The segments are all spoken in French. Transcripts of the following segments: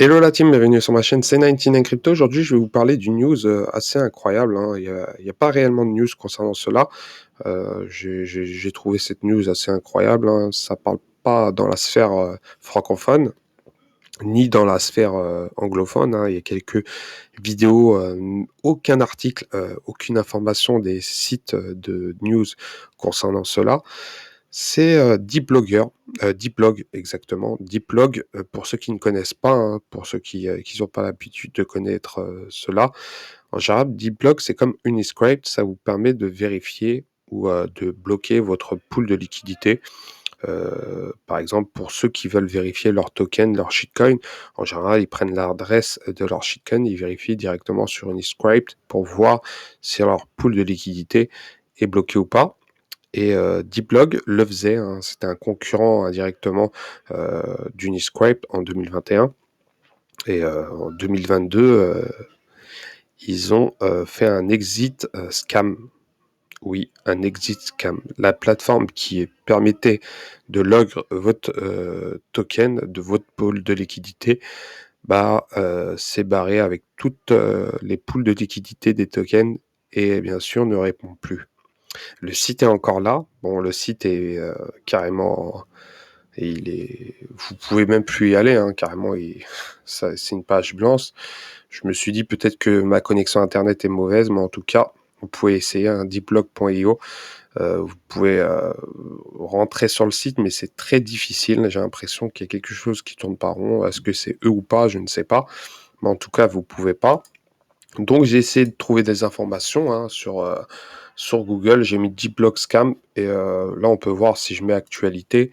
Hello la team, bienvenue sur ma chaîne C99 Crypto. Aujourd'hui, je vais vous parler d'une news assez incroyable, hein. Il y a pas réellement de news concernant cela. J'ai trouvé cette news assez incroyable, hein. Ça parle pas dans la sphère francophone, ni dans la sphère anglophone, hein. Il y a quelques vidéos, aucun article, aucune information des sites de news concernant cela. C'est, Deepblogger, Deeplog exactement. Deeplog, pour ceux qui ne connaissent pas, hein, pour ceux qui ont pas l'habitude de connaître, cela. En général, Deeplog, c'est comme Uniscrypt, ça vous permet de vérifier ou, de bloquer votre pool de liquidité. Par exemple, pour ceux qui veulent vérifier leur token, leur shitcoin, en général, ils prennent l'adresse de leur shitcoin, ils vérifient directement sur Uniscrypt pour voir si leur pool de liquidité est bloqué ou pas. Et Deeplog le faisait, hein, c'était un concurrent indirectement d'Uniscrypt en 2021 et en 2022, ils ont fait un exit scam. Oui, un exit scam. La plateforme qui permettait de log votre token de votre pool de liquidité, bah, s'est barrée avec toutes les pools de liquidité des tokens et bien sûr ne répond plus. Le site est encore là. Bon, le site est carrément, et il est, vous pouvez même plus y aller, hein, carrément. Ça, c'est une page blanche. Je me suis dit peut-être que ma connexion internet est mauvaise, mais en tout cas, vous pouvez essayer un deeplog.io. Vous pouvez rentrer sur le site, mais c'est très difficile. J'ai l'impression qu'il y a quelque chose qui tourne pas rond. Est-ce que c'est eux ou pas? Je ne sais pas. Mais en tout cas, vous pouvez pas. Donc j'ai essayé de trouver des informations, hein, sur Google. J'ai mis Deeplog Scam et là on peut voir si je mets actualité.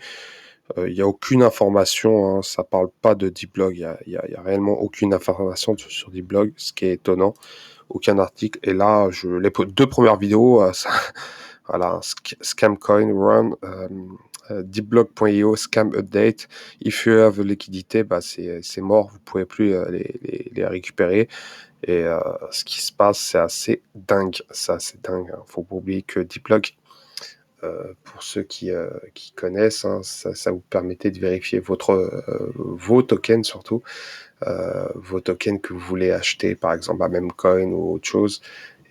Il y a aucune information, hein, ça parle pas de Deeplog. Il y a réellement aucune information sur Deeplog, ce qui est étonnant. Aucun article. Et là, les deux premières vidéos, voilà, Scam Coin Run, Deeplog.io Scam Update. If you have liquidité, bah c'est mort, vous pouvez plus les récupérer. Et ce qui se passe, c'est assez dingue. C'est assez dingue, hein. Faut pas oublier que Deeplog, pour ceux qui connaissent, hein, ça vous permettait de vérifier vos tokens surtout, vos tokens que vous voulez acheter, par exemple à Memcoin ou autre chose,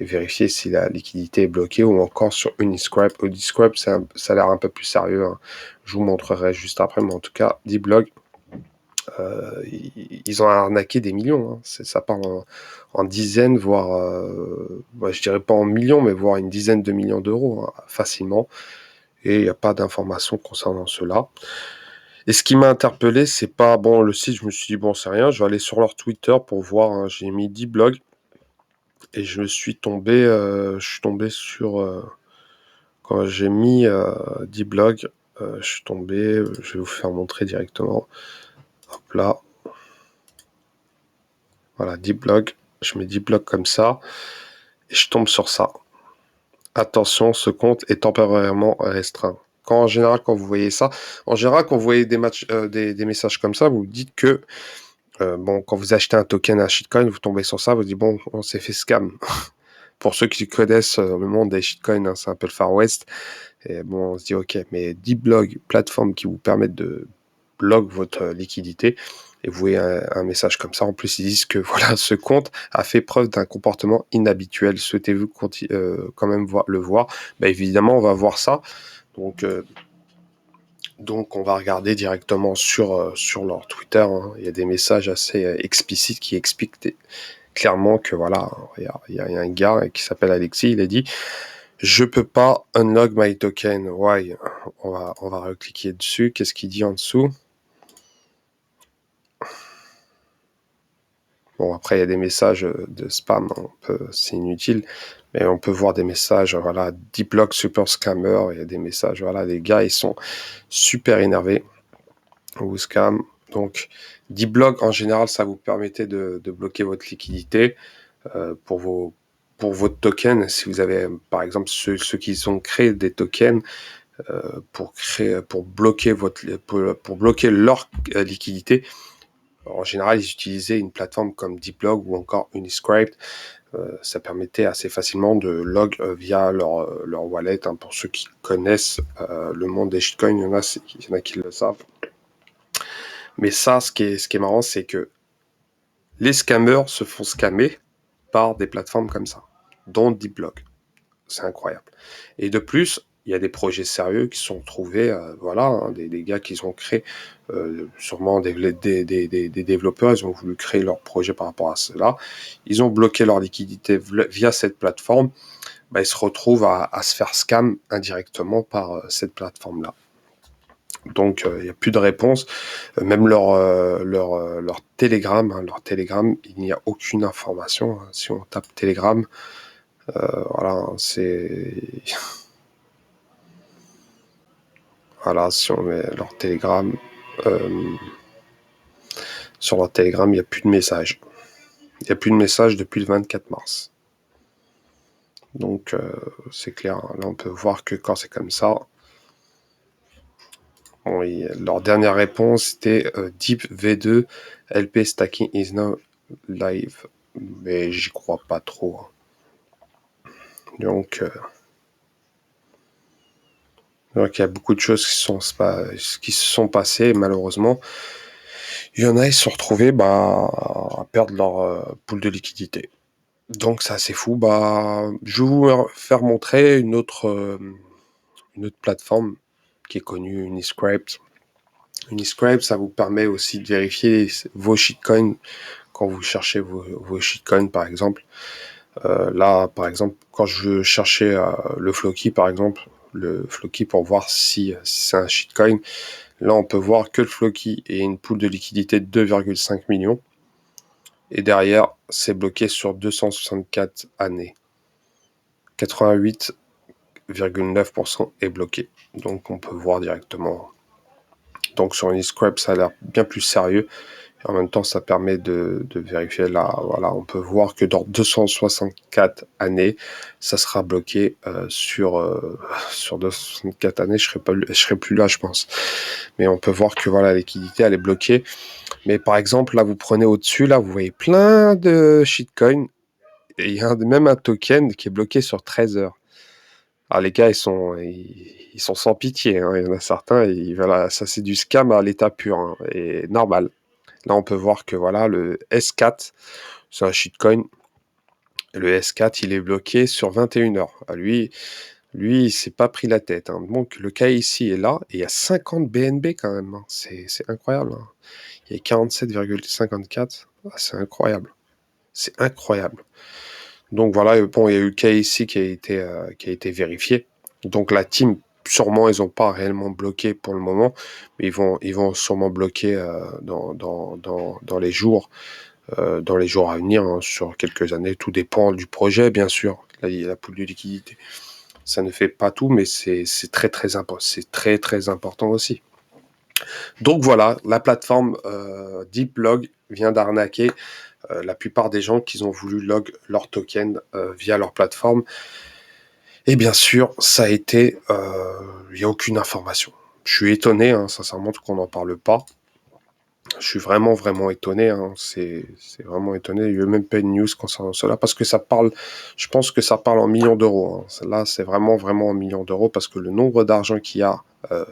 et vérifier si la liquidité est bloquée, ou encore sur Uniscrypt. Uniscrypt, ça a l'air un peu plus sérieux, hein. Je vous montrerai juste après, mais en tout cas, Deeplog, ils ont arnaqué des millions, hein. Ça part en dizaines, voire, je dirais pas en millions, mais voire une dizaine de millions d'euros, hein, facilement. Et il n'y a pas d'informations concernant cela. Et ce qui m'a interpellé, c'est pas bon le site. Je me suis dit bon, c'est rien. Je vais aller sur leur Twitter pour voir, hein. J'ai mis Deeplog et je suis tombé sur quand j'ai mis Deeplog, je suis tombé. Je vais vous faire montrer directement. Hop là. Voilà, Deeplog. Je mets Deeplog comme ça et je tombe sur ça. Attention, ce compte est temporairement restreint. En général, quand vous voyez ça, en général, quand vous voyez des messages comme ça, vous vous dites que, bon, quand vous achetez un token, un shitcoin, vous tombez sur ça, vous dites, bon, on s'est fait scam. Pour ceux qui connaissent le monde des shitcoins, hein, c'est un peu le Far West. Et bon, on se dit, ok, mais Deeplog, plateforme qui vous permet de bloquer votre liquidité, et vous voyez un message comme ça. En plus, ils disent que voilà, ce compte a fait preuve d'un comportement inhabituel. Souhaitez-vous quand même le voir? Bah, évidemment, on va voir ça. Donc on va regarder directement sur leur Twitter, hein. Il y a des messages assez explicites qui expliquent clairement que voilà, il y a un gars qui s'appelle Alexis, il a dit je peux pas unlock my token. Why? On va recliquer dessus. Qu'est-ce qu'il dit en dessous? Bon, après, il y a des messages de spam, c'est inutile, mais on peut voir des messages, voilà, Deeplog Super Scammer, il y a des messages, voilà, les gars, ils sont super énervés, ou scam. Donc, Deeplog, en général, ça vous permettait de bloquer votre liquidité pour votre token. Si vous avez, par exemple, ceux qui ont créé des tokens, pour bloquer pour bloquer leur liquidité. En général, ils utilisaient une plateforme comme Deeplog ou encore Uniscrypt. Ça permettait assez facilement de log via leur wallet, hein. Pour ceux qui connaissent le monde des shitcoins, il y en a qui le savent. Mais ça, ce qui est marrant, c'est que Les scammers se font scammer par des plateformes comme ça, dont Deepblog. C'est incroyable. Et de plus, il y a des projets sérieux qui sont trouvés, voilà, hein, des gars qui ont créé, sûrement des développeurs, ils ont voulu créer leur projet par rapport à cela. Ils ont bloqué leur liquidité via cette plateforme. Bah, ils se retrouvent à se faire scam indirectement par cette plateforme-là. Donc, il n'y a plus de réponse. Même leur Telegram, hein, il n'y a aucune information. Hein. Si on tape Telegram, voilà, hein, c'est... Voilà, si on met leur Telegram, euh, sur leur Telegram, il n'y a plus de message. Il n'y a plus de message depuis le 24 mars. Donc, c'est clair. Hein. Là, on peut voir que quand c'est comme ça, leur dernière réponse était Deep V2 LP stacking is now live. Mais j'y crois pas trop. Hein. Donc, il y a beaucoup de choses qui se sont passées, malheureusement. Il y en a, ils se sont retrouvés à perdre leur pool de liquidité. Donc, c'est assez fou. Je vais vous faire montrer une autre plateforme qui est connue, Uniscrape. Uniscrape, ça vous permet aussi de vérifier vos shitcoins quand vous cherchez vos shitcoins, par exemple. Là, par exemple, quand je cherchais le Floki, par exemple, le Floki pour voir si c'est un shitcoin, là, on peut voir que le Floki est une pool de liquidité de 2,5 millions. Et derrière, c'est bloqué sur 264 années. 88,9% est bloqué. Donc, on peut voir directement. Donc, sur Uniscrape, ça a l'air bien plus sérieux. Et en même temps, ça permet de vérifier là. Voilà, on peut voir que dans 264 années, ça sera bloqué sur 264 années. Je serai plus là, je pense. Mais on peut voir que voilà, la liquidité, elle est bloquée. Mais par exemple, là, vous prenez au-dessus, là, vous voyez plein de shitcoins. Et il y a même un token qui est bloqué sur 13 heures. Alors les gars, ils sont sans pitié. Hein. Il y en a certains, voilà, ça c'est du scam à l'état pur hein, et normal. Là, on peut voir que voilà, le S4, c'est un shitcoin. Le S4, il est bloqué sur 21 heures. Lui, il s'est pas pris la tête. Hein. Donc, le cas ici est là, et il y a 50 BNB quand même. Hein. C'est incroyable. Hein. Il y a 47,54. Ah, c'est incroyable. C'est incroyable. Donc voilà, bon, il y a eu le cas ici qui a été vérifié. Donc la team, sûrement, ils n'ont pas réellement bloqué pour le moment, mais ils vont sûrement bloquer dans les jours à venir, hein, sur quelques années. Tout dépend du projet, bien sûr. Là, il y a la pool de liquidité. Ça ne fait pas tout, mais c'est très très important. C'est très très important aussi. Donc voilà, la plateforme Deeplog vient d'arnaquer la plupart des gens qui ont voulu log leur token via leur plateforme. Et bien sûr, ça a été... il n'y a aucune information. Je suis étonné, hein, sincèrement, qu'on n'en parle pas. Je suis vraiment, vraiment étonné. Hein, c'est vraiment étonné. Il n'y a même pas une news concernant cela parce que ça parle... Je pense que ça parle en millions d'euros. Hein. Là, c'est vraiment, vraiment en millions d'euros parce que le nombre d'argent qu'il y a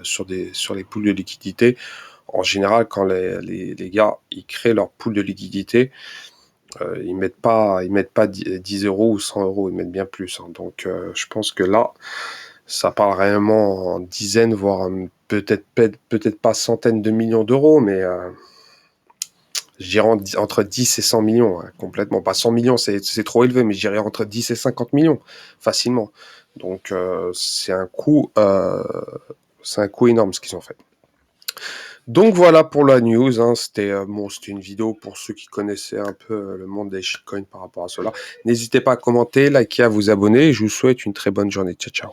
sur les poules de liquidité, en général, quand les gars ils créent leur pool de liquidité, ils mettent pas 10 euros ou 100 euros, ils mettent bien plus. Hein. Donc, je pense que là, ça parle réellement en dizaines, voire peut-être pas centaines de millions d'euros, mais je dirais entre 10 et 100 millions, hein, complètement. Pas 100 millions, c'est trop élevé, mais je dirais entre 10 et 50 millions, facilement. Donc, c'est un coût énorme ce qu'ils ont fait. Donc voilà pour la news, hein. C'était une vidéo pour ceux qui connaissaient un peu le monde des shitcoins par rapport à cela. N'hésitez pas à commenter, liker, à vous abonner. Je vous souhaite une très bonne journée. Ciao, ciao.